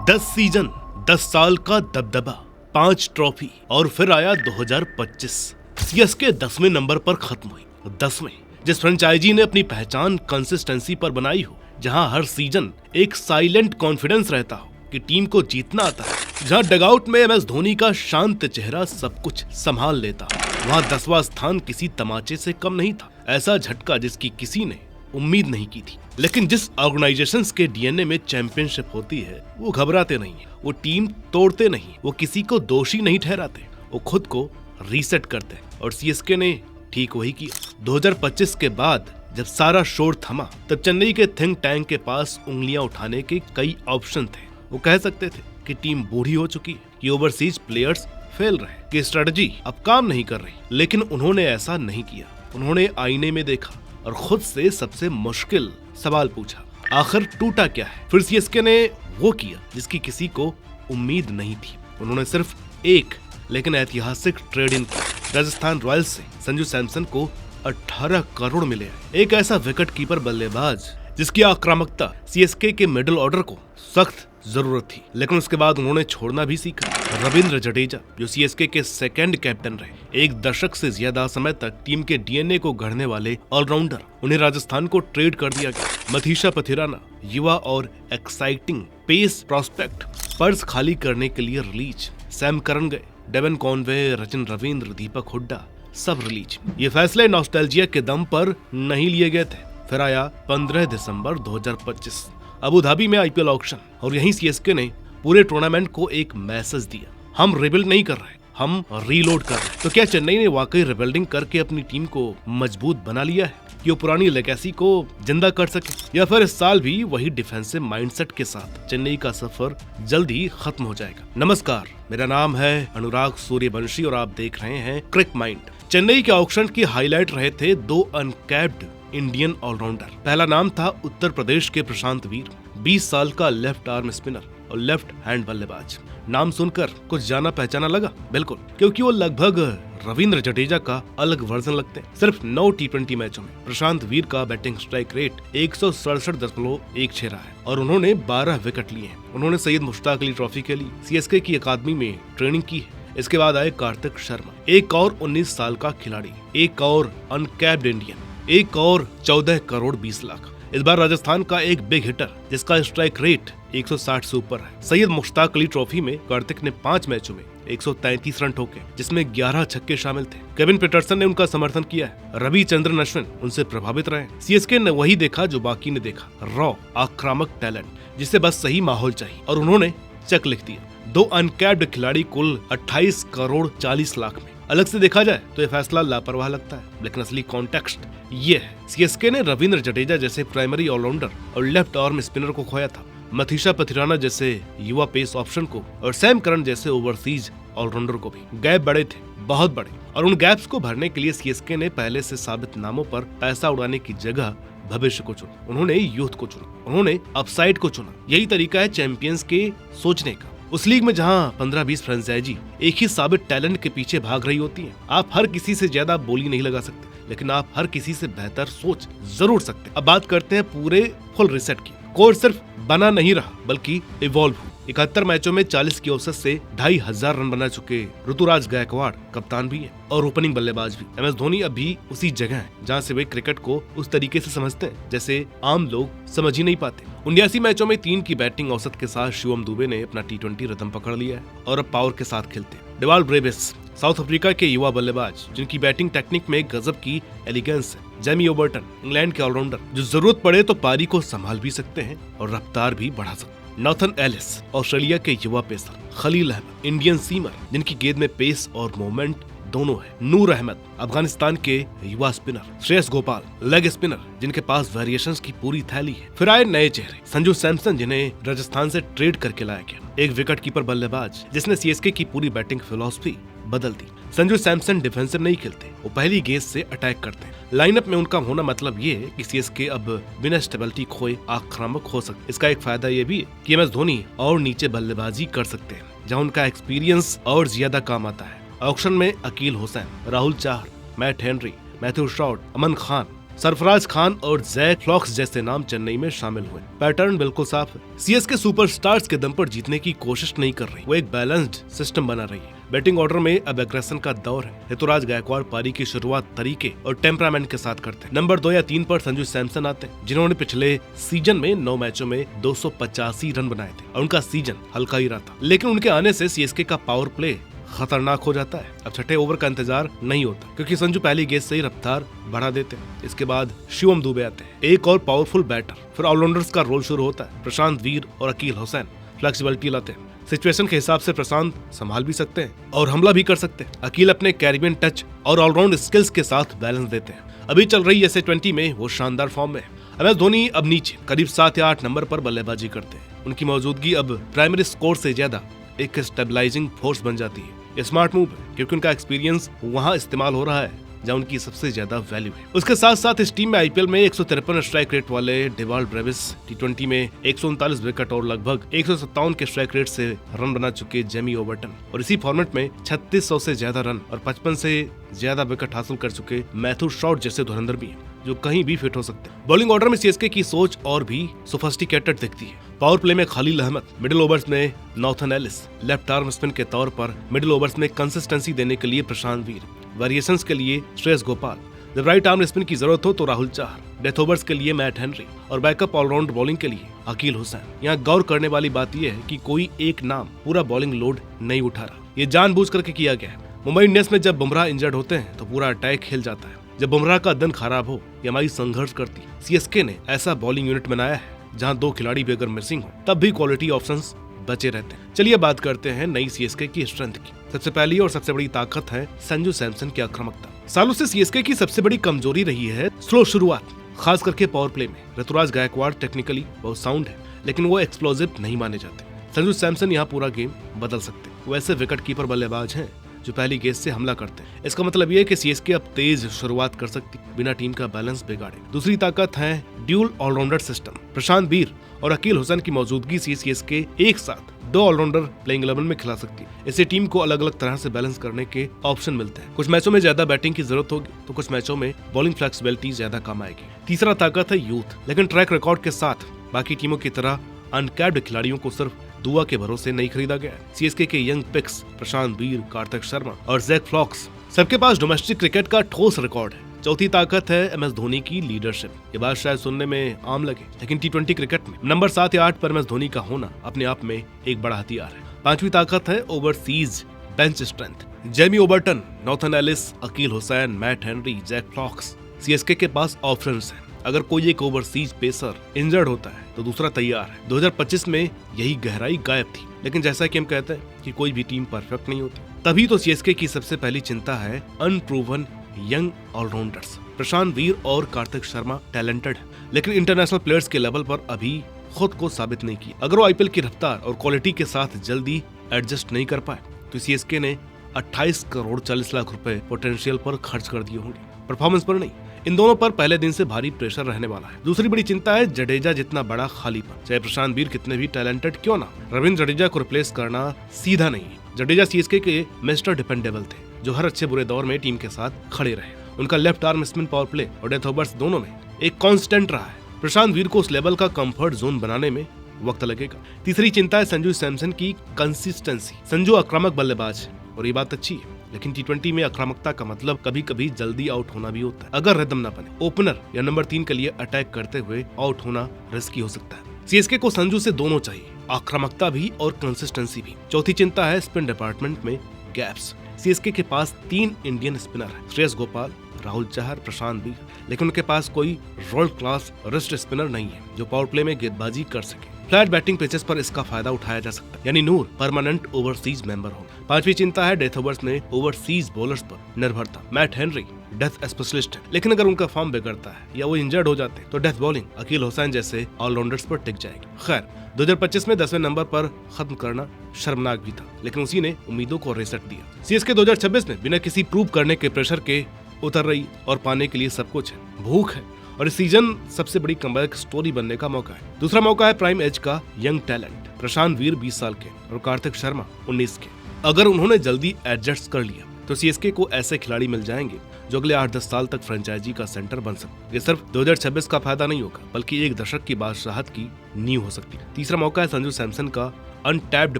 10 season, 10 साल का दबदबा, 5 ट्रॉफी और फिर आया 2025। सीएसके 10वें नंबर पर खत्म हुई। 10वें, जिस फ्रेंचाइजी ने अपनी पहचान कंसिस्टेंसी पर बनाई हो, जहां हर सीजन एक साइलेंट कॉन्फिडेंस रहता हो कि टीम को जीतना आता है, जहां डगआउट में एमएस धोनी का शांत चेहरा सब कुछ संभाल लेता, वहां 10वां स्थान किसी तमाचे से कम नहीं था। ऐसा झटका जिसकी किसी ने उम्मीद नहीं की थी। लेकिन जिस ऑर्गेनाइजेशंस के डीएनए में चैंपियनशिप होती है, वो घबराते नहीं है, वो टीम तोड़ते नहीं, वो किसी को दोषी नहीं ठहराते, वो खुद को रीसेट करते हैं। और सीएसके ने ठीक वही किया। 2025 के बाद जब सारा शोर थमा, तब चेन्नई के थिंक टैंक के पास उंगलियां उठाने के कई ऑप्शन थे। वो कह सकते थे कि टीम बूढ़ी हो चुकी है, कि ओवरसीज प्लेयर्स फेल रहे, कि स्ट्रेटजी अब काम नहीं कर रही। लेकिन उन्होंने ऐसा नहीं किया। उन्होंने आईने में देखा और खुद से सबसे मुश्किल सवाल पूछा, आखिर टूटा क्या है? फिर सीएसके ने वो किया जिसकी किसी को उम्मीद नहीं थी। उन्होंने सिर्फ एक लेकिन ऐतिहासिक ट्रेड इन किया। राजस्थान रॉयल्स से संजू सैमसन को 18 करोड़ मिले। एक ऐसा विकेट कीपर बल्लेबाज जिसकी आक्रामकता सीएसके के मिडिल ऑर्डर को सख्त जरूरत थी। लेकिन उसके बाद उन्होंने छोड़ना भी सीखा। रविंद्र जडेजा, जो सीएसके के सेकंड कैप्टन रहे, एक दशक से ज्यादा समय तक टीम के डीएनए को गढ़ने वाले ऑलराउंडर, उन्हें राजस्थान को ट्रेड कर दिया गया। मथीशा पथिराना, युवा और एक्साइटिंग पेस प्रोस्पेक्ट, पर्स खाली करने के लिए रिलीज। सैम करन गए, डेवन कॉनवे, रचिन रविंद्र, दीपक हुड्डा, सब रिलीज। ये फैसले नॉस्टैल्जिया के दम पर नहीं लिए गए थे। फिर आया 15 दिसंबर 2025, अबू धाबी में आईपीएल ऑक्शन, और यहीं सीएसके ने पूरे टूर्नामेंट को एक मैसेज दिया, हम रिबिल्ड नहीं कर रहे, हम रीलोड कर रहे हैं। तो क्या चेन्नई ने वाकई रिबिल्डिंग करके अपनी टीम को मजबूत बना लिया है कि वो पुरानी लेगेसी को जिंदा कर सके, या फिर इस साल भी वही डिफेंसिव माइंडसेट के साथ चेन्नई का सफर जल्द ही खत्म हो जाएगा? नमस्कार, मेरा नाम है अनुराग सूर्यवंशी और आप देख रहे हैं क्रिक माइंड। चेन्नई के ऑक्शन की हाईलाइट रहे थे 2 अनकैप्ड इंडियन ऑलराउंडर। पहला नाम था उत्तर प्रदेश के प्रशांत वीर, 20 साल का लेफ्ट आर्म स्पिनर और लेफ्ट हैंड बल्लेबाज। नाम सुनकर कुछ जाना पहचाना लगा? बिल्कुल, क्योंकि वो लगभग रविंद्र जडेजा का अलग वर्जन लगते हैं। सिर्फ 9 टी20 मैचों में प्रशांत वीर का बैटिंग स्ट्राइक रेट 167.16 रहा है और उन्होंने 12 विकेट लिए हैं। उन्होंने सैयद मुश्ताक अली ट्रॉफी के लिए सीएसके की अकादमी में ट्रेनिंग की है। इसके बाद आए कार्तिक शर्मा, एक और 19 साल का खिलाड़ी, एक और अनकैप्ड इंडियन, एक और 14 करोड़ 20 लाख। इस बार राजस्थान का एक बिग हिटर जिसका स्ट्राइक रेट 160 से ऊपर है। सैयद मुश्ताक अली ट्रॉफी में कार्तिक ने 5 मैचों में 133 रन ठोके, जिसमें 11 छक्के शामिल थे। केविन पीटरसन ने उनका समर्थन किया है। रविचंद्रन अश्विन उनसे प्रभावित रहे। सीएसके ने वही देखा जो बाकी ने देखा, रॉ आक्रामक टैलेंट जिसे बस सही माहौल चाहिए, और उन्होंने चेक लिख दिया। 2 अनकैप्ड खिलाड़ी कुल 28 करोड़ 40 लाख में। अलग से देखा जाए तो यह फैसला लापरवाह लगता है, लेकिन असली कॉन्टेक्स्ट ये है। सीएसके ने रविंद्र जडेजा जैसे प्राइमरी ऑलराउंडर और लेफ्ट आर्म स्पिनर को खोया था, मथीशा पथिराना जैसे युवा पेस ऑप्शन को, और सैम करन जैसे ओवरसीज ऑलराउंडर को भी। गैप बड़े थे, बहुत बड़े, और उन गैप्स को भरने के लिए सीएसके ने पहले से साबित नामों पर पैसा उड़ाने की जगह भविष्य को चुना। उन्होंने यूथ को चुना, उन्होंने अपसाइड को चुना। यही तरीका है चैंपियंस के सोचने का। उस लीग में जहां 15-20 फ्रेंचाइजी एक ही साबित टैलेंट के पीछे भाग रही होती हैं, आप हर किसी से ज्यादा बोली नहीं लगा सकते, लेकिन आप हर किसी से बेहतर सोच जरूर सकते। अब बात करते हैं पूरे फुल रिसेट की। कोर सिर्फ बना नहीं रहा, बल्कि इवॉल्व हुआ। 71 मैचों में 40 की औसत से 2500 रन बना चुके ऋतुराज गायकवाड़ कप्तान भी है और ओपनिंग बल्लेबाज भी। एमएस धोनी अभी उसी जगह है जहां से वे क्रिकेट को उस तरीके से समझते हैं जैसे आम लोग समझ ही नहीं पाते। 79 मैचों में 3 की बैटिंग औसत के साथ शिवम दुबे ने अपना टी20 रिदम पकड़ लिया है और अब पावर के साथ खेलते हैं। डेवाल ब्रेविस, साउथ अफ्रीका के युवा बल्लेबाज जिनकी बैटिंग टेक्निक में गजब की एलिगेंस है। जेमी ओबर्टन, इंग्लैंड के ऑलराउंडर जो जरूरत पड़े तो पारी को संभाल भी सकते हैं और रफ्तार भी बढ़ा सकते हैं। नॉर्थन एलिस, ऑस्ट्रेलिया के युवा pacer. Khaleel Ahmed, Indian seamer जिनकी गेंद में पेस और मूवमेंट दोनों है। नूर अहमद, अफगानिस्तान के युवा spinner. Shreyas Gopal, leg spinner जिनके पास वेरिएशंस की पूरी थैली है। फिर आए नए चेहरे, संजू सैमसन जिन्हें राजस्थान से ट्रेड करके लाया गया, एक विकेट कीपर बल्लेबाज जिसने सीएसके की पूरी बैटिंग फिलॉसफी बदल दी। संजू सैमसन डिफेंसिव नहीं खेलते, वो पहली गेंद से अटैक करते हैं। लाइनअप में उनका होना मतलब ये है कि सीएसके अब बिना स्टेबिलिटी खोए आक्रामक हो सकते। इसका एक फायदा ये भी है कि एमएस धोनी और नीचे बल्लेबाजी कर सकते हैं, जहां उनका एक्सपीरियंस और ज्यादा काम आता है। ऑक्शन में Akeal Hosein, Rahul Chahar, Matt Henry, Matthew Short, Aman Khan, Sarfaraz Khan और जैक फ्लॉक्स जैसे नाम चेन्नई में शामिल हुए। पैटर्न बिल्कुल साफ है। सीएसके सुपरस्टार्स के दम पर जीतने की कोशिश नहीं कर रही, वो एक बैलेंस्ड सिस्टम बना रही है। बैटिंग ऑर्डर में अब एग्रेशन का दौर है। ऋतुराज गायकवाड़ पारी की शुरुआत तरीके और टेम्परामेंट के साथ करते हैं। नंबर 2 या 3 पर संजू सैमसन आते हैं, जिन्होंने पिछले सीजन में 9 मैचों में 285 रन बनाए थे और उनका सीजन हल्का ही रहा था। लेकिन उनके आने से सीएसके का पावर प्ले खतरनाक हो जाता है। अब छठे ओवर का इंतजार नहीं होता, क्योंकि संजू पहली गेंद से ही रफ्तार बढ़ा देते हैं। इसके बाद शिवम दुबे आते हैं, एक और पावरफुल बैटर। फिर ऑलराउंडर्स का रोल शुरू होता है। प्रशांत वीर और अकील हुसैन फ्लेक्सिबिलिटी लाते हैं। सिचुएशन के हिसाब से प्रशांत संभाल भी सकते हैं और हमला भी कर सकते हैं। अकील अपने कैरिबियन टच और ऑलराउंड स्किल्स के साथ बैलेंस देते हैं। अभी चल रही S20 में वो शानदार फॉर्म में है। MS धोनी अब नीचे करीब 7 या 8 नंबर पर बल्लेबाजी करते हैं। उनकी मौजूदगी अब प्राइमरी स्कोर से ज्यादा एक स्टेबलाइजिंग फोर्स बन जाती है। ये स्मार्ट मूव है, क्योंकि उनका एक्सपीरियंस वहाँ इस्तेमाल हो रहा है जहाँ उनकी सबसे ज्यादा वैल्यू है। उसके साथ साथ इस टीम में IPL में 153 स्ट्राइक रेट वाले डेवाल्ड ब्रेविस, T20 में 139 विकेट और लगभग 157 के स्ट्राइक रेट से रन बना चुके जेमी ओबर्टन, और इसी फॉर्मेट में 3600 से ज्यादा रन और 55 से ज्यादा विकेट हासिल कर चुके मैथ्यू शॉट जैसे धुरंधर भी हैं, जो कहीं भी फिट हो सकते हैं। बॉलिंग ऑर्डर में सीएसके की सोच और भी सोफिस्टिकेटेड दिखती है। पावर प्ले में खलील अहमद, मिडिल ओवर्स में Nathan Ellis, left arm spin के तौर पर मिडिल ओवर्स में कंसिस्टेंसी देने के लिए प्रशांत वीर, वेरिएशंस के लिए श्रेयस गोपाल, जब राइट आर्म स्पिन की जरूरत हो तो राहुल चाहर, डेथ ओवर्स के लिए मैट हेनरी और बैकअप ऑलराउंड बॉलिंग के लिए अकील हुसैन। यहाँ गौर करने वाली बात यह है कि कोई एक नाम पूरा बॉलिंग लोड नहीं उठा रहा, ये जानबूझ करके किया गया है। मुंबई इंडियंस में जब बुमराह इंजर्ड होते हैं तो पूरा अटैक हिल जाता है। जब बुमराह का दिन खराब हो या हमारी संघर्ष करती, सीएसके ने ऐसा बॉलिंग यूनिट बनाया है जहां 2 खिलाड़ी भी अगर मिसिंग हो तब भी क्वालिटी ऑप्शंस बचे रहते हैं। चलिए बात करते हैं नई सीएसके की स्ट्रेंथ की। सबसे पहली और सबसे बड़ी ताकत है संजू सैमसन की आक्रामकता। सालों से सीएसके की सबसे बड़ी कमजोरी रही है स्लो शुरुआत, खास करके पावर प्ले में। ऋतुराज गायकवाड़ टेक्निकली बहुत साउंड है, लेकिन वो एक्सप्लोजिव नहीं माने जाते। संजू सैमसन यहाँ पूरा गेम बदल सकते हैं। वो ऐसे विकेट कीपर बल्लेबाज हैं जो पहली गेंद से हमला करते हैं। इसका मतलब ये है कि सीएसके अब तेज शुरुआत कर सकती बिना टीम का बैलेंस बिगाड़े। दूसरी ताकत है ड्यूल ऑलराउंडर सिस्टम। प्रशांत वीर और अकील हुसैन की मौजूदगी से सीएसके एक साथ 2 ऑलराउंडर प्लेइंग 11 में खिला सकती है। इससे टीम को अलग अलग तरह से बैलेंस करने के ऑप्शन मिलते हैं। कुछ मैचों में ज्यादा बैटिंग की जरूरत होगी तो कुछ मैचों में बॉलिंग फ्लेक्सिबिलिटी ज्यादा काम आएगी। तीसरा ताकत है यूथ, लेकिन ट्रैक रिकॉर्ड के साथ बाकी टीमों की तरह अनकैप्ड खिलाड़ियों को सिर्फ दुआ के भरोसे नहीं खरीदा गया। सीएसके के यंग पिक्स प्रशांत वीर, कार्तिक शर्मा और जैक फ्लॉक्स, सबके पास डोमेस्टिक क्रिकेट का ठोस रिकॉर्ड है। चौथी ताकत है MS धोनी की लीडरशिप। ये बात शायद सुनने में आम लगे, लेकिन T20 क्रिकेट में नंबर 7 या 8 पर MS धोनी का होना अपने आप में एक बड़ा हथियार है। पांचवी ताकत है overseas bench strength. Jamie Overton, Nathan Ellis, Akeal Hosein, Matt Henry, Zak Foulkes. CSK के पास ऑप्शंस हैं। अगर कोई एक ओवरसीज पेसर इंजर्ड होता है तो दूसरा तैयार है। 2025 में यही गहराई गायब थी, लेकिन जैसा कि हम कहते हैं कि कोई भी टीम परफेक्ट नहीं होती, तभी तो सीएसके की सबसे पहली चिंता है अनप्रूवन यंग ऑलराउंडर्स। प्रशांत वीर और कार्तिक शर्मा टैलेंटेड है, लेकिन इंटरनेशनल प्लेयर्स के लेवल पर अभी खुद को साबित नहीं किया। अगर वो IPL की रफ्तार और क्वालिटी के साथ जल्दी एडजस्ट नहीं कर पाए तो सीएसके ने 28 करोड़ 40 लाख रुपए पोटेंशियल पर खर्च कर दिए होंगे, परफॉर्मेंस पर नहीं। इन दोनों पर पहले दिन से भारी प्रेशर रहने वाला है। दूसरी बड़ी चिंता है जडेजा जितना बड़ा खालीपन। चाहे प्रशांत वीर कितने भी टैलेंटेड क्यों ना, रविंद्र जडेजा को रिप्लेस करना सीधा नहीं है। जडेजा सीएसके के मिस्टर डिपेंडेबल थे, जो हर अच्छे बुरे दौर में टीम के साथ खड़े रहे। उनका left arm spin, power play और डेथ ओवर्स दोनों में एक कांस्टेंट रहा है। प्रशांत वीर को उस लेवल का कंफर्ट जोन बनाने में वक्त लगेगा। तीसरी चिंता है संजू सैमसन की कंसिस्टेंसी। संजू आक्रामक बल्लेबाज है और ये बात अच्छी है, लेकिन T20 में आक्रामकता का मतलब कभी कभी जल्दी आउट होना भी होता है। अगर रिदम न बने, ओपनर या नंबर 3 के लिए अटैक करते हुए आउट होना रिस्की हो सकता है। सीएसके को संजू से दोनों चाहिए, आक्रामकता भी और कंसिस्टेंसी भी। चौथी चिंता है स्पिन डिपार्टमेंट में गैप्स। सीएसके के पास 3 इंडियन स्पिनर है, श्रेयस गोपाल, राहुल चाहर, प्रशांत वीर, लेकिन उनके पास कोई वर्ल्ड क्लास रिस्ट स्पिनर नहीं है जो पावर प्ले में गेंदबाजी कर सके। फ्लैट बैटिंग पिचेस पर इसका फायदा उठाया जा सकता है, यानी नूर परमानेंट ओवरसीज मेंबर हो। पांचवी चिंता है डेथ ओवर्स में ओवरसीज बॉलर्स पर निर्भरता। मैट हेनरी डेथ स्पेशलिस्ट है, लेकिन अगर उनका फॉर्म बिगड़ता है या वो इंजर्ड हो जाते हैं तो डेथ बॉलिंग अकील हुसैन जैसे ऑलराउंडर्स पर टिक जाएगी। खैर, 2025 में 10वें नंबर पर खत्म करना शर्मनाक भी था, लेकिन उसी ने उम्मीदों को रिसेट दिया। सीएसके 2026 में बिना किसी प्रूव करने के प्रेशर के उतर रही और पाने के लिए सब कुछ है, भूख है, और इस सीजन सबसे बड़ी कमबैक स्टोरी बनने का मौका है। दूसरा मौका है प्राइम एज का यंग टैलेंट। प्रशांत वीर 20 साल के और कार्तिक शर्मा 19 के। अगर उन्होंने जल्दी एडजस्ट कर लिया तो सीएसके को ऐसे खिलाड़ी मिल जाएंगे जो अगले 8-10 साल तक फ्रेंचाइजी का सेंटर बन सकते। ये सिर्फ 2026 का फायदा नहीं होगा, बल्कि एक दशक की बादशाहत की नींव हो सकती है। तीसरा मौका है संजू सैमसन का अनटैप्ड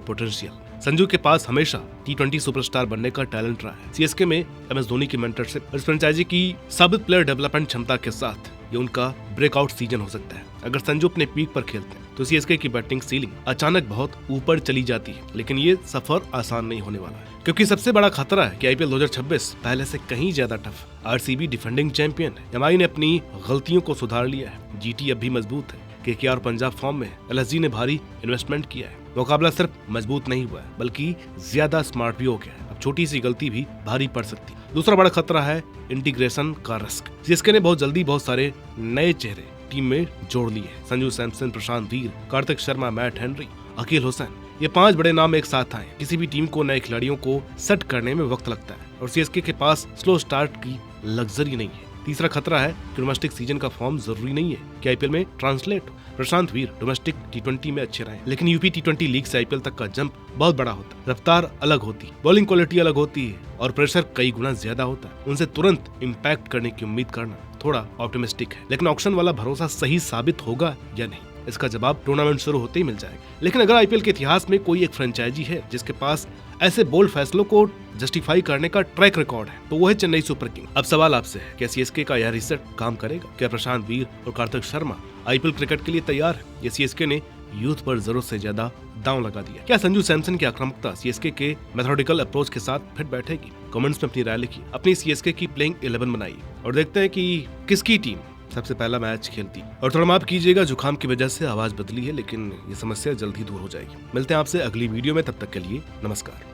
पोटेंशियल। संजू के पास हमेशा T20 सुपरस्टार बनने का टैलेंट रहा है। सीएसके में MS धोनी की मेंटरशिप और फ्रेंचाइजी की साबित प्लेयर डेवलपमेंट क्षमता के साथ ये उनका ब्रेकआउट सीजन हो सकता है। अगर संजू अपने पीक पर खेलते हैं तो सीएसके की बैटिंग सीलिंग अचानक बहुत ऊपर चली जाती है, लेकिन ये सफर आसान नहीं होने वाला है, क्योंकि सबसे बड़ा खतरा है कि आईपीएल 2026 पहले से कहीं ज्यादा टफ। आरसीबी डिफेंडिंग चैंपियन है, एमआई ने अपनी गलतियों को सुधार लिया है, जीटी अब भी मजबूत है, केकेआर पंजाब फॉर्म में है, एलएसजी ने भारी इन्वेस्टमेंट किया है। मुकाबला सिर्फ मजबूत नहीं हुआ है, बल्कि ज्यादा स्मार्ट भी हो गया है। अब छोटी सी गलती भी भारी पड़ सकती है। दूसरा बड़ा खतरा है इंटीग्रेशन का रिस्क। सीएसके ने बहुत जल्दी बहुत सारे नए चेहरे टीम में जोड़ लिए हैं। संजू सैमसन, प्रशांत वीर, कार्तिक शर्मा, मैट हेनरी, अकील हुसैन, ये 5 बड़े नाम एक साथ आए। किसी भी टीम को नए खिलाड़ियों को सेट करने में वक्त लगता है और सीएसके के पास स्लो स्टार्ट की लग्जरी नहीं है। तीसरा खतरा है कि डोमेस्टिक सीजन का फॉर्म जरूरी नहीं है कि आईपीएल में ट्रांसलेट हो। प्रशांत वीर डोमेस्टिक T20 में अच्छे रहे, लेकिन यूपी T20 लीग से आईपीएल तक का जंप बहुत बड़ा होता है। रफ्तार अलग होती है, बॉलिंग क्वालिटी अलग होती है और प्रेशर कई गुना ज्यादा होता है। उनसे तुरंत इम्पैक्ट करने की उम्मीद करना थोड़ा ऑप्टिमिस्टिक है, लेकिन ऑक्शन वाला भरोसा सही साबित होगा या नहीं, इसका जवाब टूर्नामेंट शुरू होते ही मिल जाएगा। लेकिन अगर आईपीएल के इतिहास में कोई एक फ्रेंचाइजी है जिसके पास ऐसे बोल्ड फैसलों को जस्टिफाई करने का ट्रैक रिकॉर्ड है, तो वो है चेन्नई सुपर किंग। अब सवाल आपसे है, क्या सीएसके का यह रिसेट काम करेगा? क्या प्रशांत वीर और कार्तिक शर्मा आईपीएल क्रिकेट के लिए तैयार है? या सीएसके ने यूथ पर जरूरत से ज्यादा दांव लगा दिया? क्या संजू सैमसन की आक्रामकता सीएसके के मेथोडिकल अप्रोच के साथ फिट बैठेगी? कमेंट्स में अपनी राय लिखिए, अपनी सीएसके की प्लेइंग 11 बनाइए और देखते हैं कि किसकी टीम सबसे पहला मैच खेलती। और थोड़ा माफ कीजिएगा, जुकाम की वजह से आवाज बदली है, लेकिन ये समस्या जल्द ही दूर हो जाएगी। मिलते हैं आपसे अगली वीडियो में, तब तक के लिए नमस्कार।